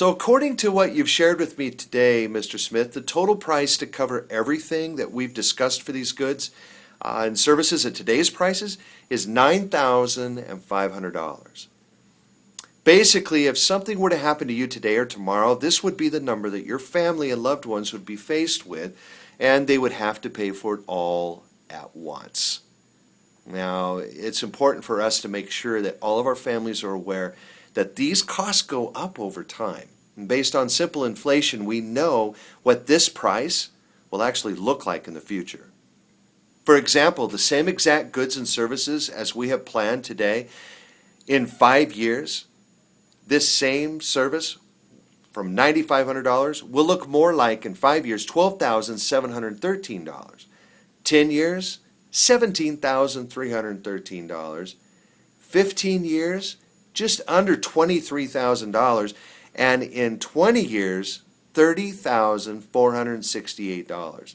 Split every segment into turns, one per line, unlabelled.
So according to what you've shared with me today, Mr. Smith, the total price to cover everything that we've discussed for these goods and services at today's prices is $9,500. Basically, if something were to happen to you today or tomorrow, this would be the number that your family and loved ones would be faced with, and they would have to pay for it all at once. Now, it's important for us to make sure that all of our families are aware that these costs go up over time. And based on simple inflation, we know what this price will actually look like in the future. For example, the same exact goods and services as we have planned today, in 5 years, this same service from $9,500 will look more like, in 5 years, $12,713. 10 years, $17,313. 15 years, just under $23,000. And in 20 years, $30,468.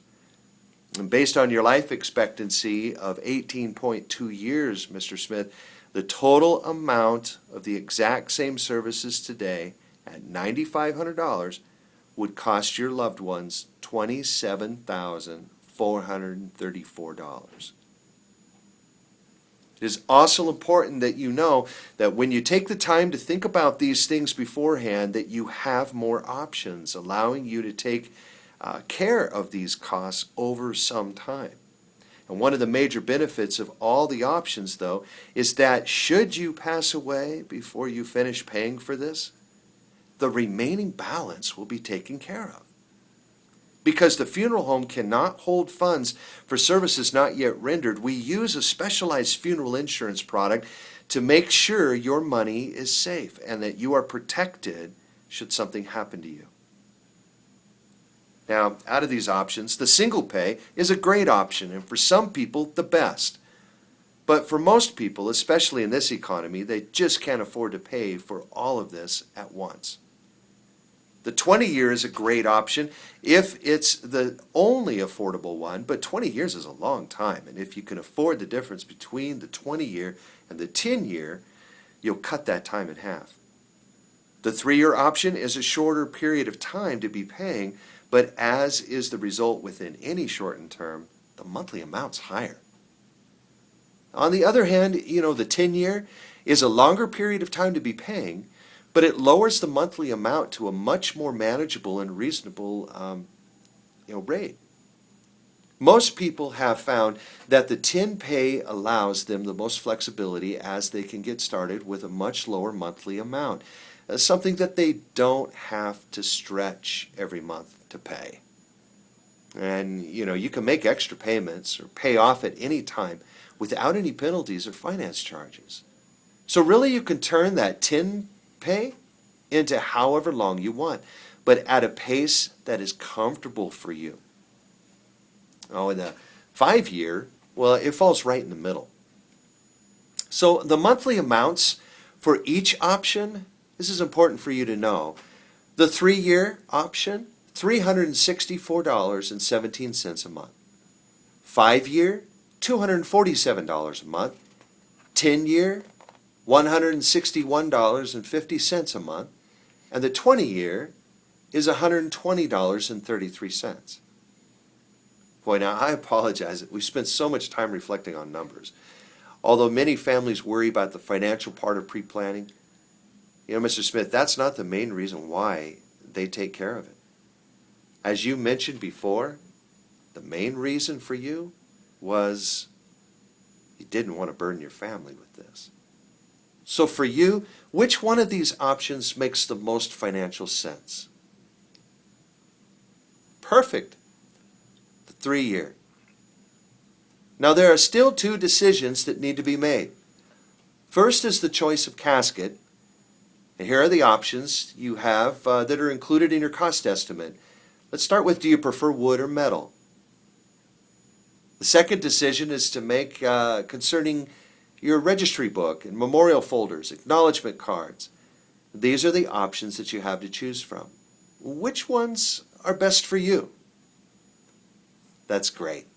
And based on your life expectancy of 18.2 years, Mr. Smith, the total amount of the exact same services today at $9,500 would cost your loved ones $27,434. It is also important that you know that when you take the time to think about these things beforehand, that you have more options, allowing you to take care of these costs over some time. And one of the major benefits of all the options, though, is that should you pass away before you finish paying for this, the remaining balance will be taken care of. Because the funeral home cannot hold funds for services not yet rendered, we use a specialized funeral insurance product to make sure your money is safe and that you are protected should something happen to you. Now, out of these options, the single pay is a great option, and for some people, the best. But for most people, especially in this economy, they just can't afford to pay for all of this at once. The 20-year is a great option if it's the only affordable one, but 20 years is a long time, and if you can afford the difference between the 20-year and the 10-year, you'll cut that time in half. The 3-year option is a shorter period of time to be paying, but as is the result within any shortened term, the monthly amount's higher. On the other hand, the 10-year is a longer period of time to be paying, but it lowers the monthly amount to a much more manageable and reasonable rate. Most people have found that the 10 pay allows them the most flexibility as they can get started with a much lower monthly amount, something that they don't have to stretch every month to pay. And you can make extra payments or pay off at any time without any penalties or finance charges. So really you can turn that 10 pay into however long you want, but at a pace that is comfortable for you. In the 5-year, well, it falls right in the middle. So the monthly amounts for each option, this is important for you to know. The 3-year option, $364.17 a month. 5-year, $247 a month. 10-year, $161.50 a month, and the 20-year is $120.33. Boy, now I apologize that we spent so much time reflecting on numbers. Although many families worry about the financial part of pre-planning, Mr. Smith, that's not the main reason why they take care of it. As you mentioned before, the main reason for you was you didn't want to burden your family with this. So for you, which one of these options makes the most financial sense? Perfect. The 3-year. Now there are still 2 decisions that need to be made. First is the choice of casket. And here are the options you have that are included in your cost estimate. Let's start with, do you prefer wood or metal? The second decision is to make concerning your registry book and memorial folders, acknowledgement cards. These are the options that you have to choose from. Which ones are best for you? That's great.